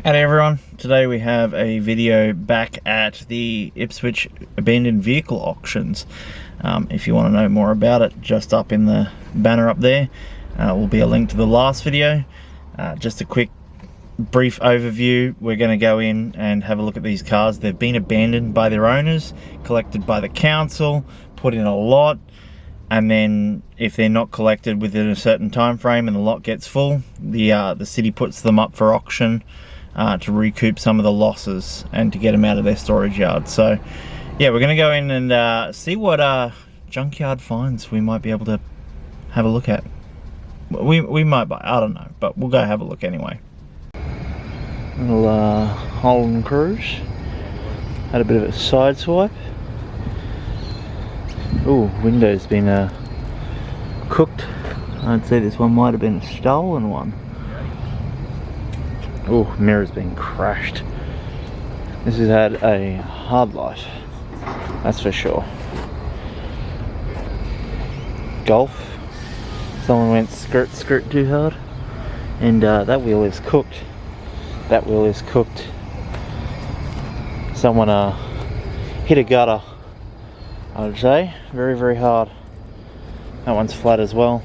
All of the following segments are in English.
Howdy everyone, today we have a video back at the Ipswich abandoned vehicle auctions. If you want to know more about it, just up in the banner up there will be a link to the last video. Just a quick brief overview. We're going to go in and have a look at these cars. They've been abandoned by their owners, collected by the council, put in a lot, and then if they're not collected within a certain time frame and the lot gets full, the city puts them up for auction to recoup some of the losses and to get them out of their storage yard. So yeah, we're going to go in and see what junkyard finds we might be able to have a look at. We might buy, I don't know, but we'll go have a look anyway. Little Holland Cruise had a bit of a side swipe. Oh, window's been cooked. I'd say this one might have been a stolen one. Oh, mirror's been crashed. This has had a hard life, that's for sure. Golf. Someone went skirt too hard, and that wheel is cooked. That wheel is cooked. Someone hit a gutter, I would say, very hard. That one's flat as well.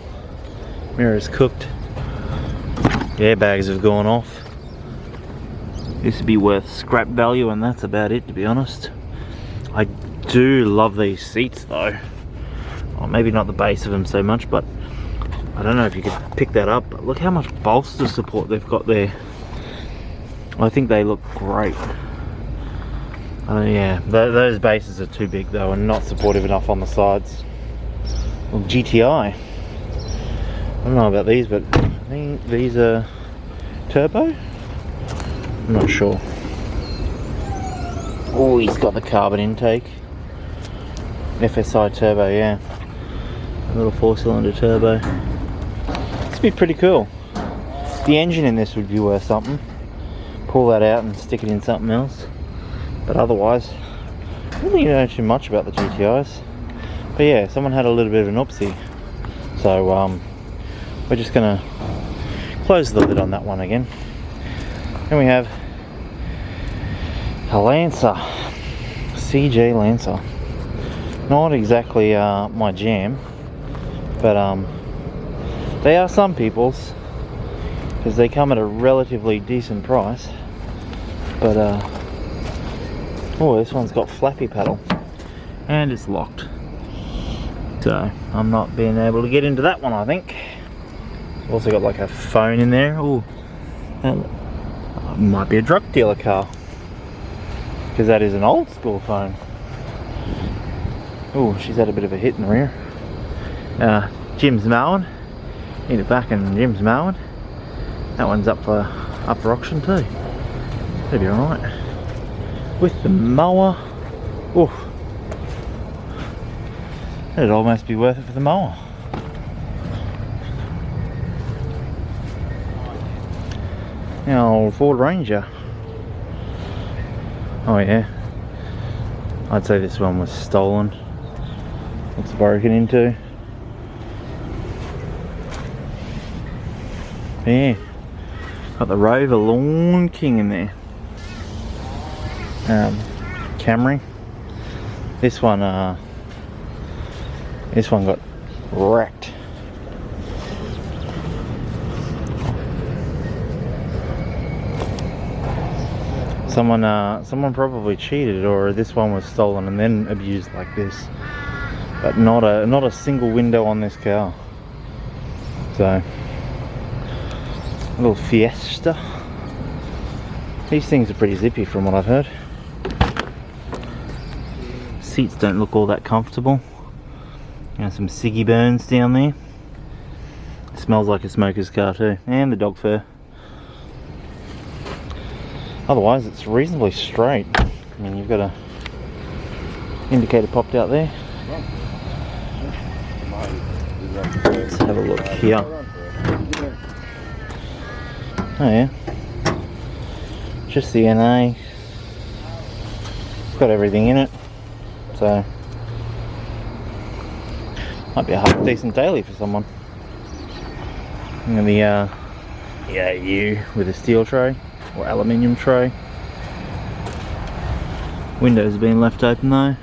Mirror is cooked. The airbags have gone off. This would be worth scrap value, and that's about it, to be honest. I do love these seats though. Well, maybe not the base of them so much, but I don't know if you could pick that up. But look how much bolster support they've got there. I think they look great. Yeah, those bases are too big though, and not supportive enough on the sides. Well, GTI. I don't know about these, but I think these are turbo? I'm not sure. Oh, he's got the carbon intake. FSI turbo, yeah. A little 4-cylinder turbo. This would be pretty cool. The engine in this would be worth something. Pull that out and stick it in something else. But otherwise, I don't really know too much about the GTIs. But yeah, someone had a little bit of an oopsie. So we're just gonna close the lid on that one again. Then we have a Lancer, CJ Lancer. Not exactly my jam, but they are some people's, because they come at a relatively decent price. But oh, this one's got flappy paddle and it's locked, so I'm not being able to get into that one, I think. Also got like a phone in there. Oh, might be a drug dealer car, because that is an old school phone. Oh, she's had a bit of a hit in the rear. Jim's mowing. Need it back, and Jim's mowing. That one's up for auction too. That'll be alright. With the mower. Oof. That'd almost be worth it for the mower. Now, Ford Ranger. Oh yeah. I'd say this one was stolen. Looks broken into. Yeah. Got the Rover Lawn King in there. Camry. This one got wrecked. Someone probably cheated, or this one was stolen and then abused like this. But not a single window on this car. So, a little Fiesta. These things are pretty zippy from what I've heard. Seats don't look all that comfortable. You know, some ciggy burns down there. It smells like a smoker's car too, and the dog fur. Otherwise, it's reasonably straight. I mean, you've got a indicator popped out there. Let's have a look here. Oh yeah, just the NA. It's got everything in it, so might be a half decent daily for someone. And the EAU with a steel tray. or aluminium tray. Windows being left open though.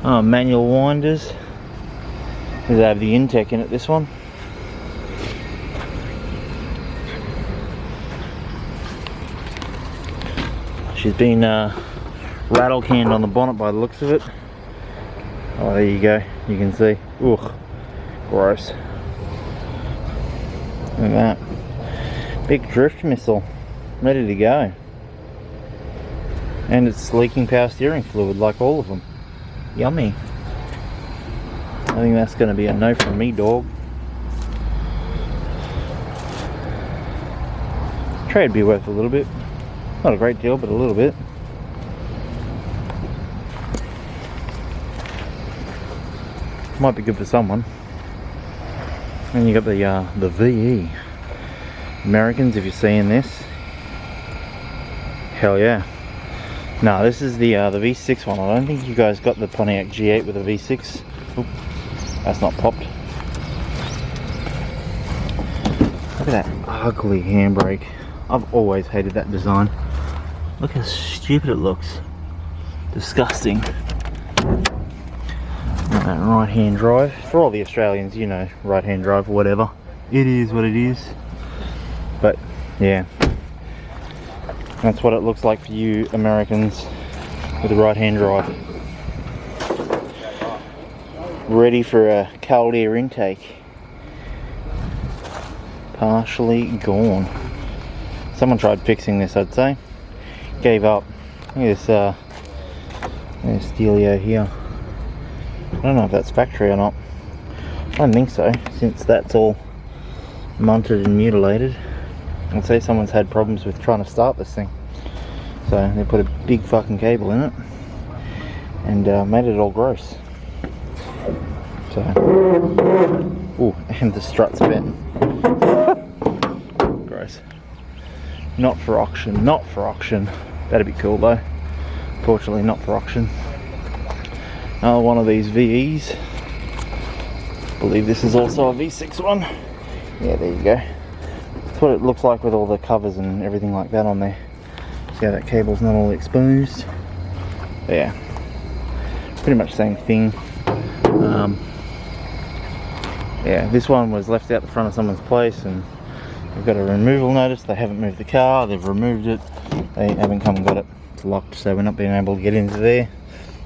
Oh, manual winders. Does have the Intec in it, this one. She's been rattle canned on the bonnet by the looks of it. Oh, there you go. You can see. Ugh, gross. Look at that. Big drift missile, ready to go. And it's leaking power steering fluid like all of them. Yummy. I think that's going to be a no from me, dog. Trade would be worth a little bit. Not a great deal, but a little bit. Might be good for someone. And you got the VE. Americans, if you're seeing this, hell yeah. No, this is the V6 one. I don't think you guys got the Pontiac G8 with a V6. Oop, that's not popped. Look at that ugly handbrake. I've always hated that design. Look how stupid it looks. Disgusting. That right hand drive. For all the Australians, you know, right hand drive, whatever. It is what it is. But yeah, that's what it looks like for you Americans with a right hand drive. Ready for a cold air intake. Partially gone. Someone tried fixing this, I'd say. Gave up. Look at this dealio here. I don't know if that's factory or not. I don't think so, since that's all munted and mutilated. I'd say someone's had problems with trying to start this thing. So they put a big fucking cable in it and made it all gross. So, ooh, and the strut's bent. Gross. Not for auction, not for auction. That'd be cool though. Fortunately, not for auction. Another one of these VEs. I believe this is also a V6 one. Yeah, there you go. That's what it looks like with all the covers and everything like that on there. See how that cable's not all exposed. But yeah, pretty much the same thing. Yeah, this one was left out the front of someone's place and they've got a removal notice. They haven't moved the car, they've removed it. They haven't come and got it. It's locked, so we're not being able to get into there.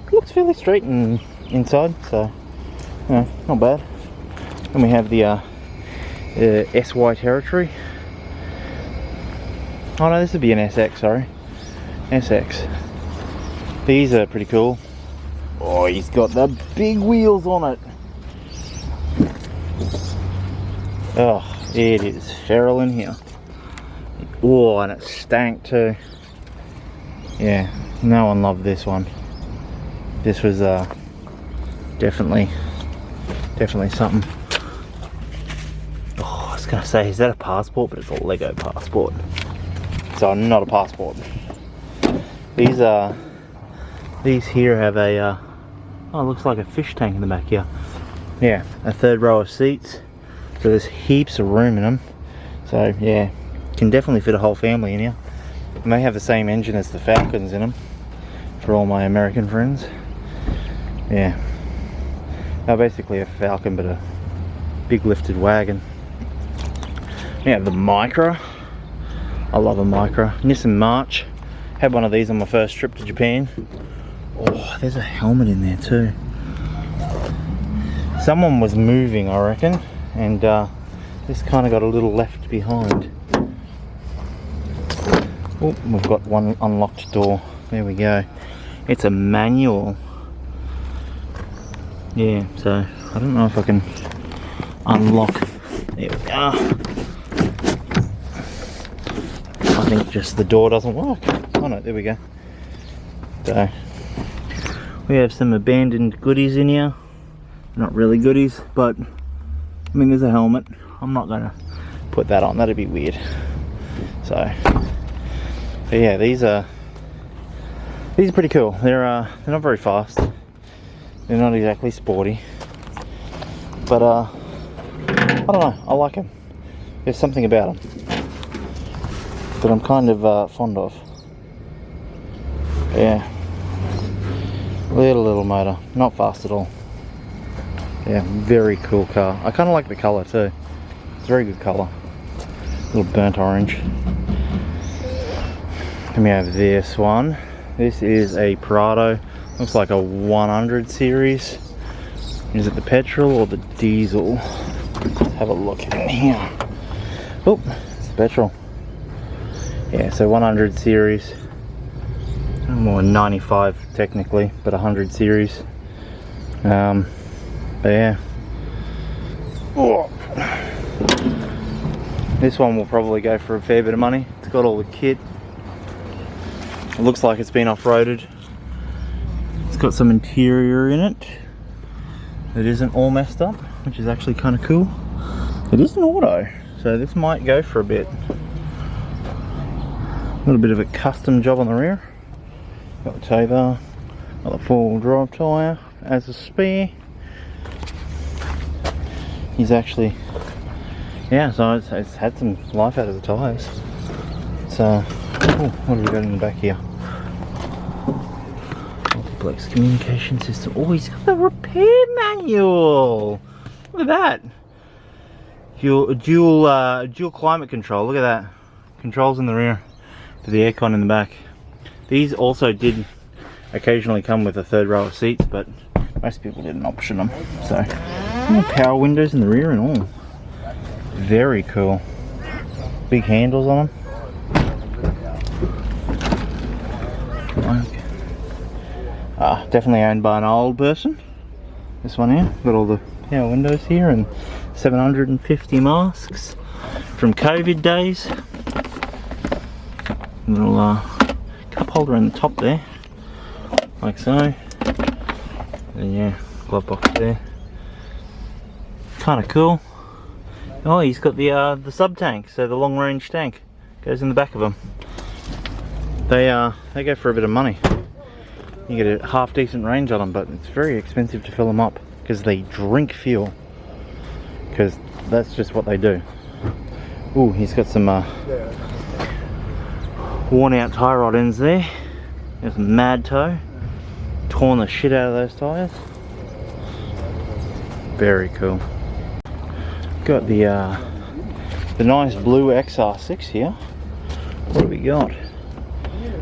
It looks fairly straight and inside, so you know, not bad. And we have the SY territory. Oh no, this would be an SX, sorry. SX. These are pretty cool. Oh, he's got the big wheels on it. Oh, it is feral in here. Oh, and it stank too. Yeah, no one loved this one. This was definitely something. Oh, I was gonna say, is that a passport? But it's a Lego passport. So not a passport. These here have a oh, it looks like a fish tank in the back here. Yeah, a third row of seats. So there's heaps of room in them. So yeah, can definitely fit a whole family in here. And they have the same engine as the Falcons in them. For all my American friends. Yeah. They're basically a Falcon, but a big lifted wagon. We have the Micra. I love a Micra. Nissan March. Had one of these on my first trip to Japan. Oh, there's a helmet in there too. Someone was moving, I reckon, and this kind of got a little left behind. Oh, we've got one unlocked door. There we go. It's a manual. Yeah, so I don't know if I can unlock. There we go. I think just the door doesn't work. Oh no, there we go. So we have some abandoned goodies in here. Not really goodies, but I mean, there's a helmet. I'm not gonna put that on, that'd be weird. So but yeah, these are pretty cool. They're not very fast. They're not exactly sporty, but I don't know, I like them. There's something about them. that I'm kind of fond of. Yeah, little motor, not fast at all. Yeah, very cool car. I kind of like the colour too. It's a very good colour. Little burnt orange. Then we have this one. This is a Prado. Looks like a 100 series. Is it the petrol or the diesel? Let's have a look in here. Oh, it's the petrol. Yeah, so 100 series. More 95 technically, but 100 series. But yeah. Oh. This one will probably go for a fair bit of money. It's got all the kit. It looks like it's been off-roaded. It's got some interior in it. It isn't all messed up, which is actually kind of cool. It is an auto, so this might go for a bit. A little bit of a custom job on the rear. Got the tow bar, got the four-wheel drive tyre as a spare. He's actually, yeah, so it's had some life out of the tyres. So, what have we got in the back here? Multiplex communication system. Oh, he's got the repair manual. Look at that. Dual climate control. Look at that. Controls in the rear for the aircon in the back. These also did occasionally come with a third row of seats, but most people didn't option them. So, power windows in the rear and all. Very cool. Big handles on them. Definitely owned by an old person. This one here, got all the power windows here and 750 masks from COVID days. Little cup holder in the top there, like so. And yeah, glove box there. Kind of cool. Oh, he's got the sub tank, so the long range tank goes in the back of them. They go for a bit of money. You get a half decent range on them, but it's very expensive to fill them up because they drink fuel. Because that's just what they do. Ooh, he's got some worn out tie rod ends there. There's some mad toe. Torn the shit out of those tyres. Very cool. Got the nice blue XR6 here. What have we got?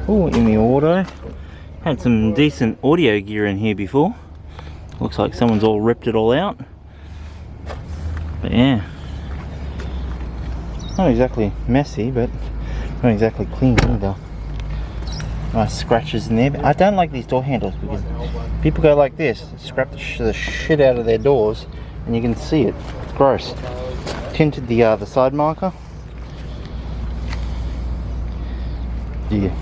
Oh, in the auto. Had some decent audio gear in here before. Looks like someone's all ripped it all out. But yeah. Not exactly messy, but not exactly clean either. Nice scratches in there. But I don't like these door handles because people go like this, scrap the shit out of their doors, and you can see it. It's gross. Tinted the side marker. Yeah.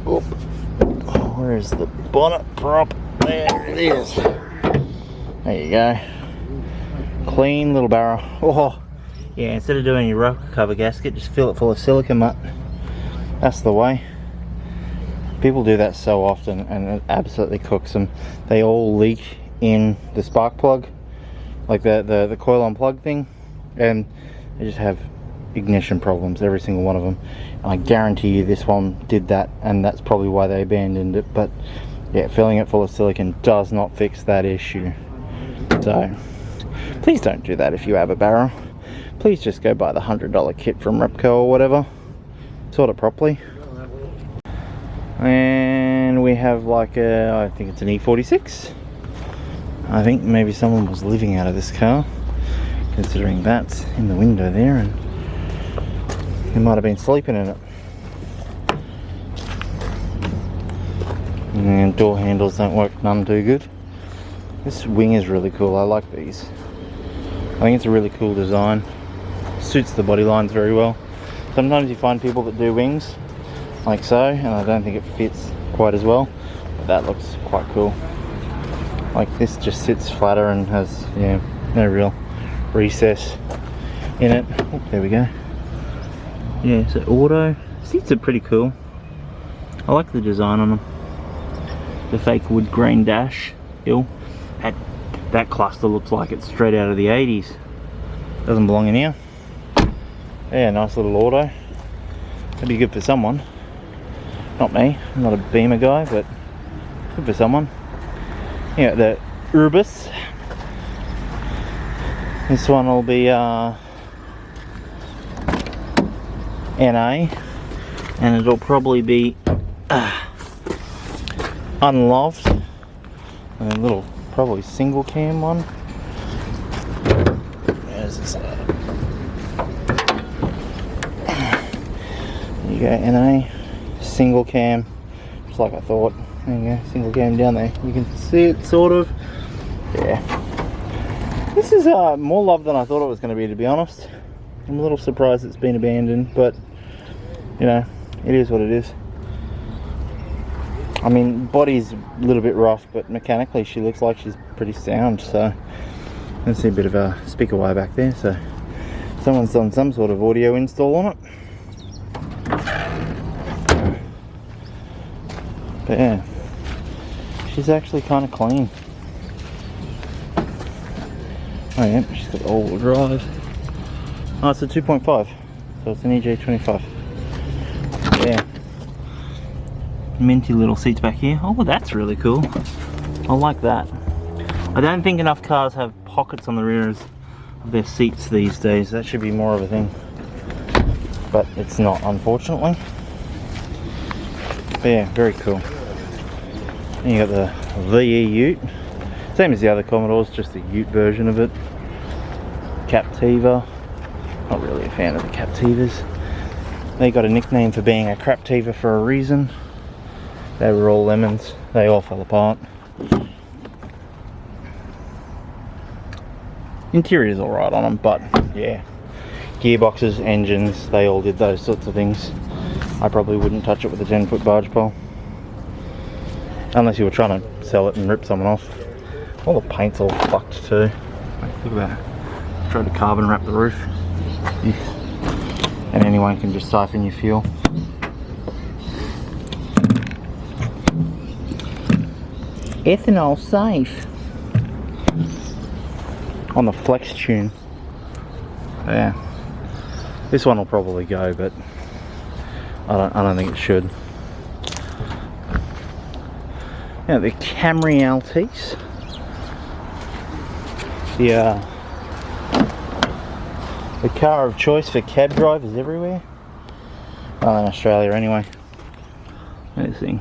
Oh, where is the bonnet prop? There it is. There you go. Clean little barrel. Oh, yeah. Instead of doing your rocker cover gasket, just fill it full of silica mud. That's the way. People do that so often, and it absolutely cooks them. They all leak in the spark plug, like the coil on plug thing, and they just have ignition problems, every single one of them. And I guarantee you this one did that, and that's probably why they abandoned it. But yeah, filling it full of silicon does not fix that issue. So please don't do that if you have a barrel. Please just go buy the $100 kit from Repco or whatever. Sort it properly. And we have like I think it's an E46. I think maybe someone was living out of this car, considering that's in the window there, and he might have been sleeping in it. And door handles don't work none too good. This wing is really cool. I like these. I think it's a really cool design. Suits the body lines very well. Sometimes you find people that do wings like so, and I don't think it fits quite as well, but that looks quite cool. Like this just sits flatter and has, yeah, no real recess in it. Oh, there we go. Yeah, so auto seats are pretty cool. I like the design on them. The fake wood grain dash hill. That cluster looks like it's straight out of the 80s. Doesn't belong in here. Yeah, nice little auto. That'd be good for someone. Not me, I'm not a Beamer guy, but good for someone. Yeah, the Urbis. This one will be NA, and it'll probably be unloved. And a little, probably single cam one. There's this. There you go, NA, single cam, just like I thought. There you go, single cam down there. You can see it, sort of. Yeah. This is more love than I thought it was going to be honest. I'm a little surprised it's been abandoned, but you know, it is what it is. I mean, body's a little bit rough, but mechanically she looks like she's pretty sound. So let's see a bit of a speaker wire back there. So someone's done some sort of audio install on it. But yeah, she's actually kind of clean. Oh yeah, she's got all-wheel drive. Oh, it's a 2.5, so it's an EJ25. Yeah. Minty little seats back here. Oh, that's really cool. I like that. I don't think enough cars have pockets on the rears of their seats these days. That should be more of a thing. But it's not, unfortunately. But yeah, very cool. And you got the VE Ute. Same as the other Commodores, just the Ute version of it. Captiva. Not really a fan of the Captivas. They got a nickname for being a Craptiva for a reason. They were all lemons. They all fell apart. Interior's alright on them, but yeah. Gearboxes, engines, they all did those sorts of things. I probably wouldn't touch it with a 10-foot barge pole. Unless you were trying to sell it and rip someone off. All the paint's all fucked too. Look at that. Tried to carbon wrap the roof. And anyone can just siphon your fuel. Ethanol safe. On the flex tune. Yeah. This one will probably go, but I don't think it should. Now the Camry LTs. The car of choice for cab drivers everywhere. Well, in Australia anyway. Look at this thing.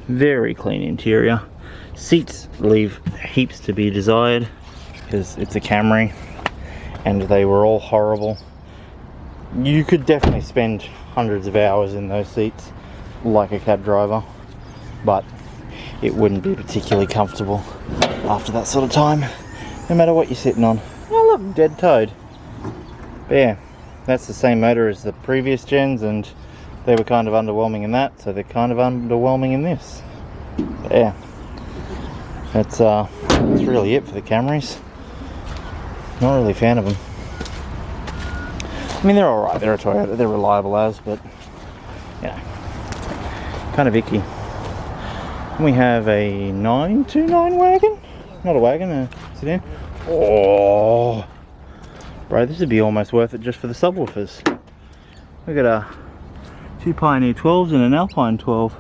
Very clean interior. Seats leave heaps to be desired because it's a Camry and they were all horrible. You could definitely spend hundreds of hours in those seats like a cab driver, but it wouldn't be particularly comfortable after that sort of time, no matter what you're sitting on. Oh look, dead toad. But yeah, that's the same motor as the previous gens, and they were kind of underwhelming in that, so they're kind of underwhelming in this. But yeah, that's really it for the Camrys. Not really a fan of them. I mean, they're alright, they're a Toyota, they're reliable as, but you know, kind of icky. We have a 929 wagon, not a wagon, a sedan. Oh, bro, this would be almost worth it just for the subwoofers. Look at two Pioneer 12s and an Alpine 12.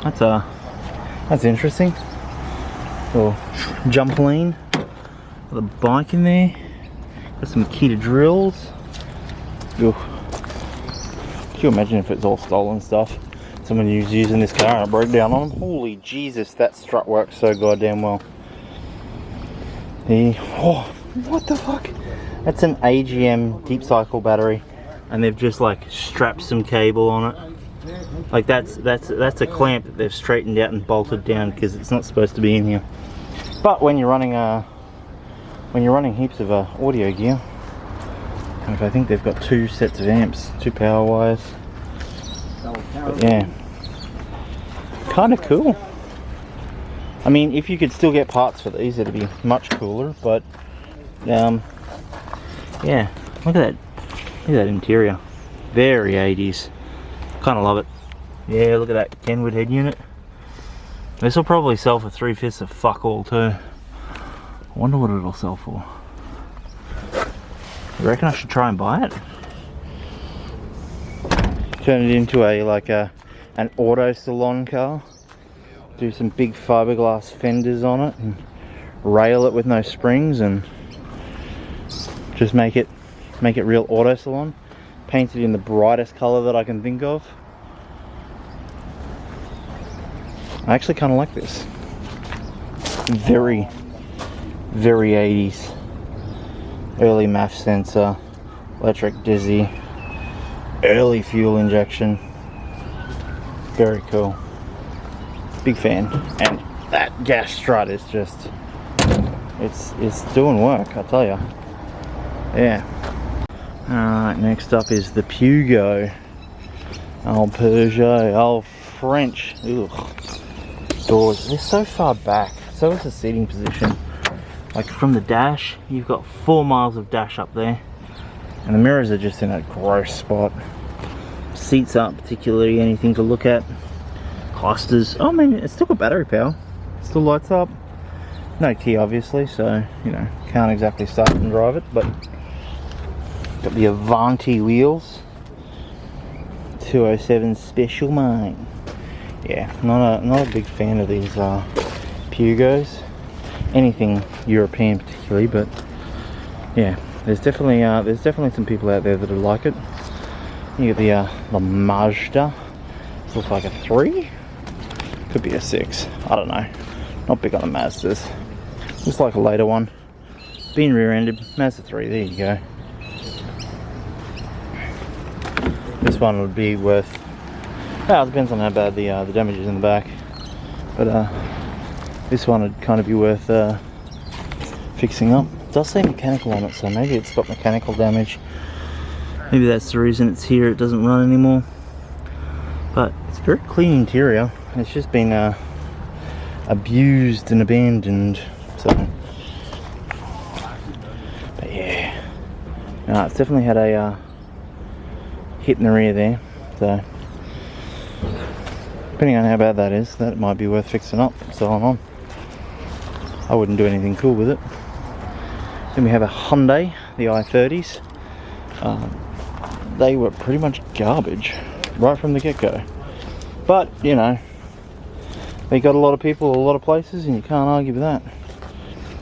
That's interesting. Little jumpoline with a bike in there. Got some Kita drills. Ooh. Can you imagine if it's all stolen stuff? Someone was using this car and it broke down on them. Holy Jesus, that strut works so goddamn well. Oh, what the fuck? That's an AGM deep cycle battery, and they've just like strapped some cable on it. Like that's a clamp that they've straightened out and bolted down because it's not supposed to be in here. But when you're running heaps of audio gear, I think they've got two sets of amps, two power wires. But yeah, kind of cool. I mean, if you could still get parts for these, it'd be much cooler. But yeah, look at that interior, very 80s. Kind of love it. Yeah, look at that Kenwood head unit. This will probably sell for 3/5 of fuck all too. I wonder what it'll sell for. You reckon I should try and buy it? Turn it into an auto salon car. Do some big fiberglass fenders on it and rail it with no springs and just make it real auto salon. Paint it in the brightest colour that I can think of. I actually kind of like this. Very, very 80s. Early MAF sensor, electric dizzy, early fuel injection. Very cool. Big fan. And that gas strut is just, it's doing work, I tell ya. Yeah. Alright, next up is the Pugo. Old Peugeot, old French. Ugh. Doors, they're so far back. So is the seating position. Like from the dash, you've got 4 miles of dash up there. And the mirrors are just in a gross spot. Seats aren't particularly anything to look at. Clusters, oh man, it's still got battery power. It still lights up. No key obviously, so, you know, can't exactly start and drive it, but got the Avanti wheels. 207 special, mate. Yeah, not a big fan of these Pugos. Anything European particularly, but yeah, there's definitely some people out there that would like it. You get the Mazda. This looks like a 3. Could be a 6. I don't know. Not big on the Mazdas. Looks like a later one. Being rear-ended. Mazda 3. There you go. This one would be worth. Well, it depends on how bad the damage is in the back. But this one would kind of be worth fixing up. It does say mechanical on it, so maybe it's got mechanical damage. Maybe that's the reason it's here. It doesn't run anymore. But it's very clean interior. It's just been abused and abandoned. So, but yeah, no, it's definitely had a hit in the rear there. So, depending on how bad that is, that might be worth fixing up, selling on. I wouldn't do anything cool with it. Then we have a Hyundai, the i30s. They were pretty much garbage right from the get-go. But, you know, they got a lot of people, a lot of places, and you can't argue with that.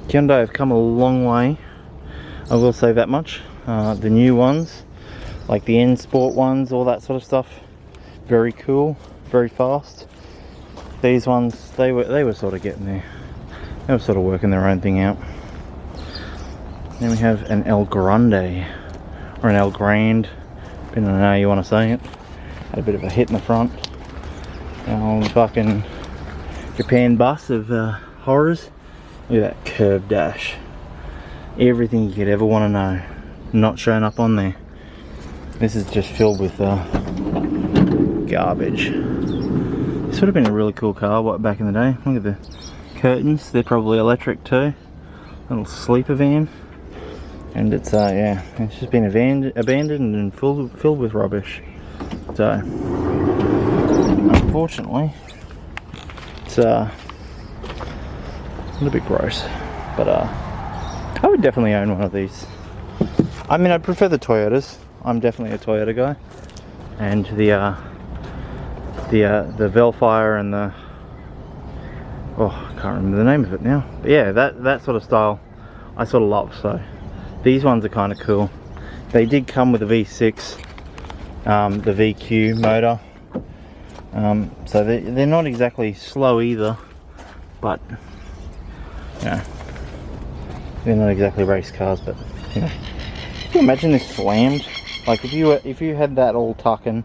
Hyundai have come a long way, I will say that much. The new ones, like the N Sport ones, all that sort of stuff, very cool, very fast. These ones, they were sort of getting there. They were sort of working their own thing out. Then we have an El Grande, or an El Grande, depending on how you want to say it. Had a bit of a hit in the front. Old fucking Japan bus of horrors. Look at that curb dash. Everything you could ever want to know, not showing up on there. This is just filled with garbage. This would have been a really cool car back in the day. Look at the curtains, they're probably electric too. Little sleeper van. And it's yeah, it's just been abandoned and filled with rubbish. So unfortunately, it's a bit gross. But I would definitely own one of these. I mean, I prefer the Toyotas. I'm definitely a Toyota guy. And the Velfire and the, oh, I can't remember the name of it now. But yeah, that sort of style I sort of love. So these ones are kind of cool. They did come with a V6, the VQ motor. So they're not exactly slow either, but you know, they're not exactly race cars. But you know, can you imagine this slammed? Like if you had that all tucking,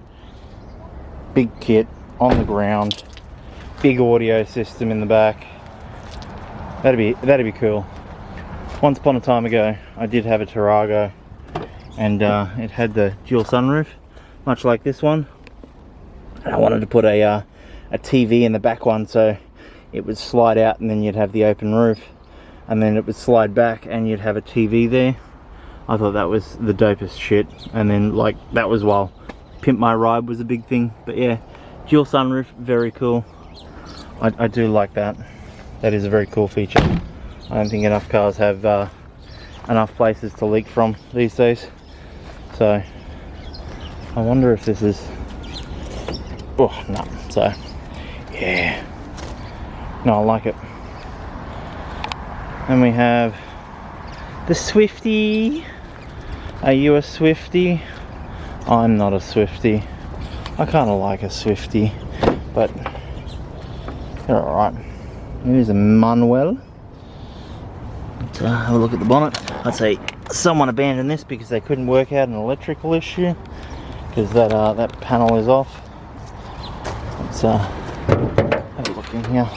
big kit on the ground, big audio system in the back, that'd be cool. Once upon a time ago, I did have a Tarago, and it had the dual sunroof, much like this one. And I wanted to put a TV in the back one, so it would slide out, and then you'd have the open roof, and then it would slide back, and you'd have a TV there. I thought that was the dopest shit. And then, like, that was while Pimp My Ride was a big thing. But yeah, dual sunroof, very cool. I do like that. That is a very cool feature. I don't think enough cars have enough places to leak from these days. So I wonder if this is, oh no, so yeah, no, I like it. And we have the Swifty. Are you a Swifty? I'm not a Swifty. I kind of like a Swifty, but they're alright. Here's a Manuel. Let's have a look at the bonnet. I'd say someone abandoned this because they couldn't work out an electrical issue, because that panel is off. Let's have a look in here.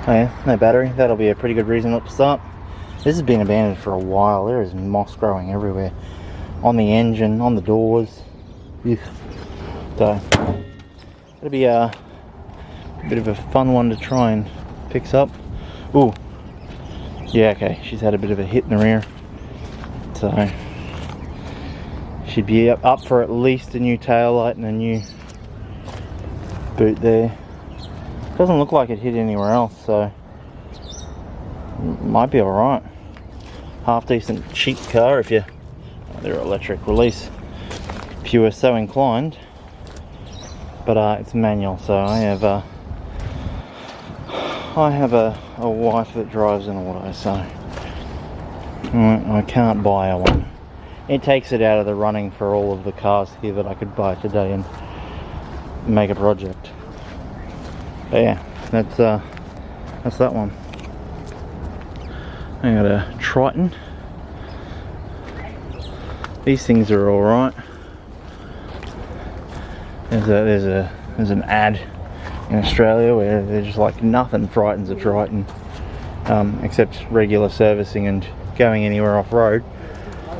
Oh yeah, no battery. That'll be a pretty good reason not to start. This has been abandoned for a while. There is moss growing everywhere. On the engine, on the doors. Eugh. So, it'll be a bit of a fun one to try and fix up. Ooh. Yeah, okay. She's had a bit of a hit in the rear. So, she'd be up for at least a new taillight and a new boot there. Doesn't look like it hit anywhere else, so might be alright. Half decent cheap car if you, oh, they're electric release, if you were so inclined. But it's manual, so I have a wife that drives an auto, so I can't buy her one. It takes it out of the running for all of the cars here that I could buy today and make a project. But yeah, that's that one. I got a Triton. These things are all right. There's an ad in Australia where they're just like nothing frightens a Triton, except regular servicing and going anywhere off road.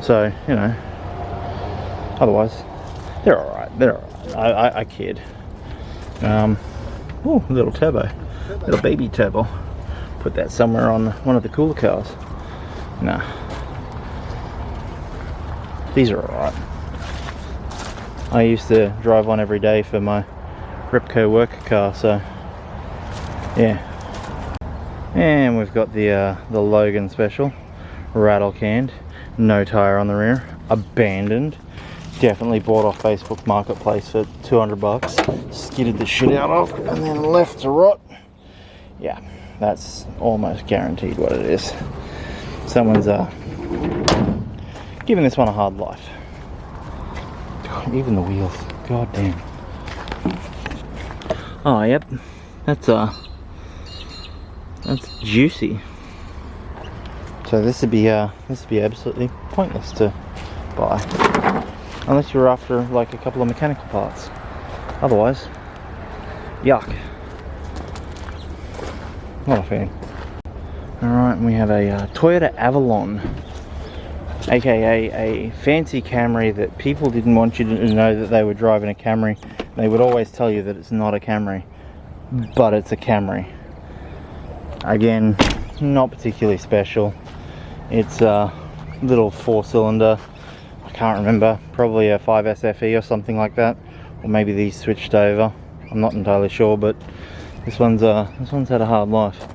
So you know, otherwise they're all right. They're all right. I kid. Oh, little turbo, little baby turbo. Put that somewhere on one of the cooler cars. Nah, these are alright. I used to drive one every day for my Repco worker car, so yeah. And we've got the Logan special, rattle canned, no tire on the rear, abandoned. Definitely bought off Facebook Marketplace for 200 bucks. Skidded the shit out of and then left to rot. Yeah, that's almost guaranteed what it is. Someone's giving this one a hard life. God, even the wheels, god damn. Oh yep, that's juicy. So this would be absolutely pointless to buy. Unless you're after like a couple of mechanical parts. Otherwise, yuck. Not a fan. Alright, we have a Toyota Avalon, aka a fancy Camry that people didn't want you to know that they were driving a Camry. They would always tell you that it's not a Camry, but it's a Camry. Again, not particularly special. It's a little 4-cylinder. I can't remember, probably a 5SFE or something like that, or maybe these switched over. I'm not entirely sure, but this one's had a hard life.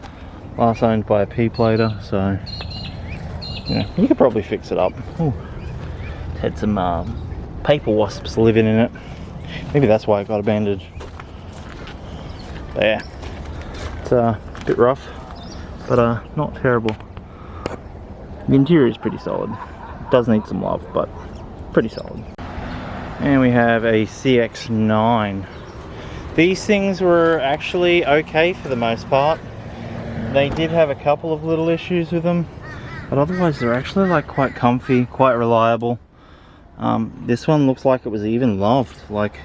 Last owned by a P-plater, so yeah, you could probably fix it up. Ooh. It's had some paper wasps living in it. Maybe that's why it got abandoned. But yeah, it's a bit rough, but not terrible. The interior is pretty solid. It does need some love, but pretty solid. And we have a CX-9. These things were actually okay for the most part. They did have a couple of little issues with them, but otherwise they're actually like quite comfy, quite reliable. This one looks like it was even loved. Like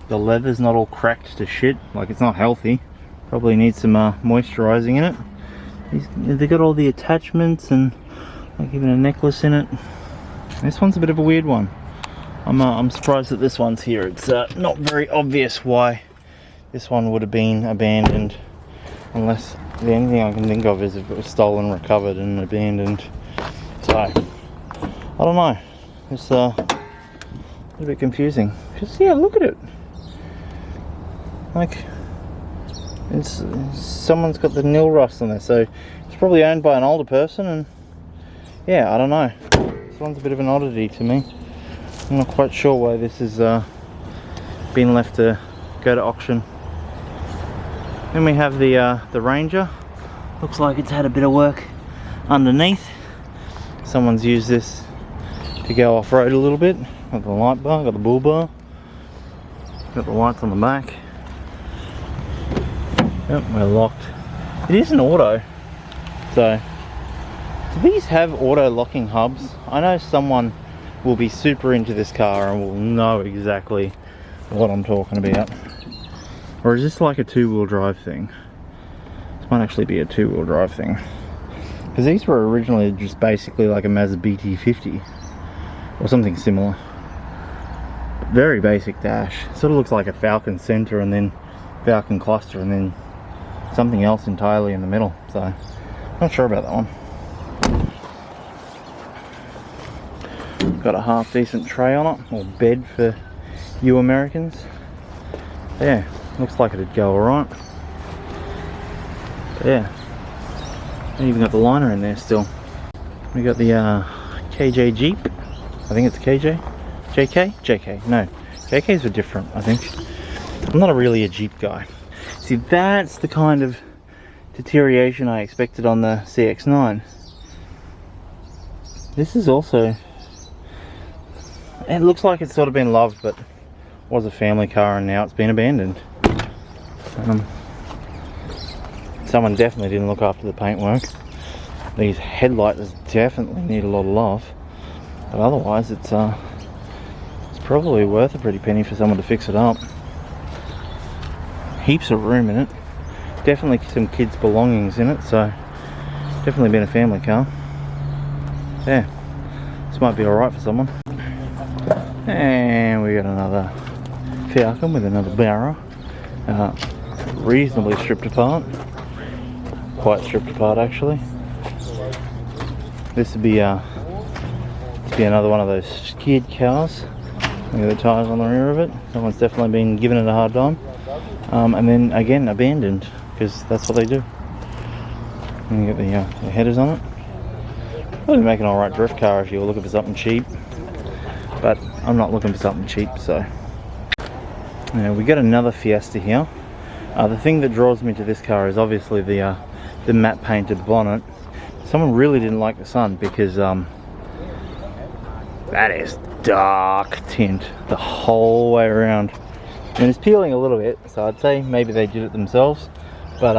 the leather's not all cracked to shit. Like it's not healthy. Probably needs some moisturizing in it. They got all the attachments and like even a necklace in it. This one's a bit of a weird one. I'm surprised that this one's here. It's not very obvious why this one would have been abandoned, unless the only thing I can think of is if it was stolen, recovered and abandoned. So I don't know, it's a little bit confusing. Just yeah, look at it, like someone's got the nil rust on there, so it's probably owned by an older person and yeah, I don't know. This one's a bit of an oddity to me. I'm not quite sure why this has been left to go to auction. Then we have the Ranger. Looks like it's had a bit of work underneath. Someone's used this to go off-road a little bit. Got the light bar, got the bull bar, got the lights on the back. Yep, we're locked. It is an auto, so do these have auto locking hubs? I know someone will be super into this car and will know exactly what I'm talking about. Or is this like a two-wheel drive thing? This might actually be a two-wheel drive thing, because these were originally just basically like a Mazda BT50 or something similar. Very basic dash. Sort of looks like a Falcon center and then Falcon cluster and then something else entirely in the middle. So not sure about that one. Got a half decent tray on it, or bed for you Americans. Yeah, looks like it'd go alright. Yeah, and even got the liner in there still. We got the KJ Jeep. I think it's KJ. JK? JK. No, JKs are different, I think. I'm not really a Jeep guy. See, that's the kind of deterioration I expected on the CX-9. This is also... It looks like it's sort of been loved, but was a family car and now it's been abandoned. Someone definitely didn't look after the paintwork. These headlights definitely need a lot of love, but otherwise it's probably worth a pretty penny for someone to fix it up. Heaps of room in it. Definitely some kids' belongings in it, so definitely been a family car. Yeah, this might be alright for someone. And we got another Falcon with another barrel. Reasonably stripped apart. Quite stripped apart actually. This would be another one of those skid cars. Look at the tyres on the rear of it. Someone's definitely been giving it a hard time. And then again abandoned, because that's what they do. And you get the headers on it. Probably make an alright drift car if you're looking for something cheap. But I'm not looking for something cheap, so. We got another Fiesta here. The thing that draws me to this car is obviously the matte painted bonnet. Someone really didn't like the sun, because that is dark tint the whole way around. And it's peeling a little bit, so I'd say maybe they did it themselves. But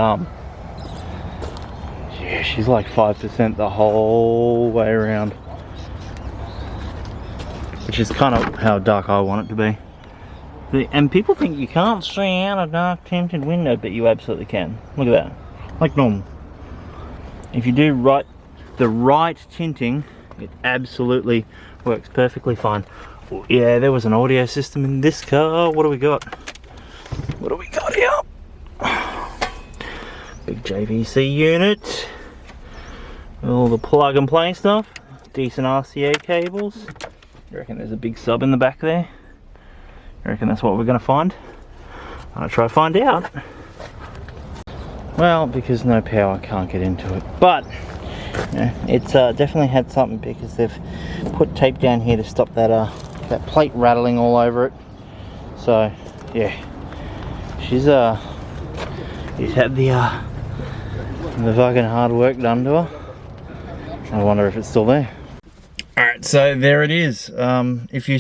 yeah, she's like 5% the whole way around, which is kind of how dark I want it to be. And people think you can't see out a dark tinted window, but you absolutely can. Look at that, like normal. If you do the right tinting, it absolutely works perfectly fine. Oh, yeah, there was an audio system in this car. What do we got? What do we got here? Big JVC unit. All the plug and play stuff. Decent RCA cables. You reckon there's a big sub in the back there? You reckon that's what we're going to find? I'll try to find out. Well, because no power, can't get into it. But yeah, it's definitely had something, because they've put tape down here to stop that plate rattling all over it. So yeah, she's had the fucking hard work done to her. I wonder if it's still there. All right, so there it is. If you're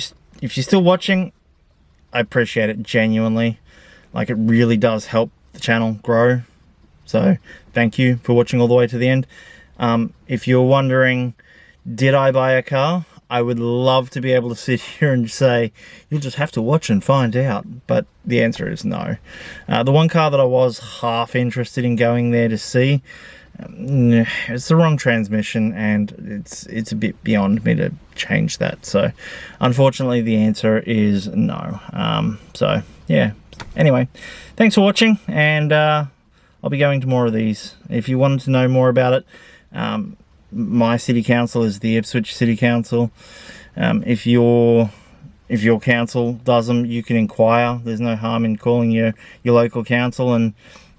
still watching, I appreciate it genuinely. Like, it really does help the channel grow. So thank you for watching all the way to the end. If you're wondering, did I buy a car? I would love to be able to sit here and say, you'll just have to watch and find out. But the answer is no. The one car that I was half interested in going there to see, it's the wrong transmission, and it's a bit beyond me to change that. So unfortunately the answer is no. So yeah, anyway, thanks for watching, and I'll be going to more of these. If you wanted to know more about it, my city council is the Ipswich City Council. If your council does them, you can inquire. There's no harm in calling your local council and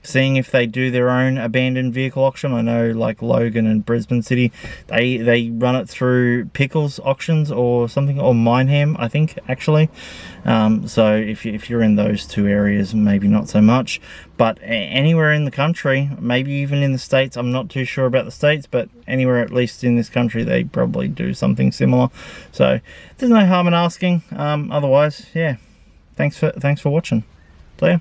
seeing if they do their own abandoned vehicle auction. I know like Logan and Brisbane City, they run it through Pickles Auctions or something, or Mineham, I think, actually. So if you're in those two areas, maybe not so much, but anywhere in the country, maybe even in the States, I'm not too sure about the States, but anywhere at least in this country, they probably do something similar. So there's no harm in asking. Otherwise, yeah, thanks for watching. See ya.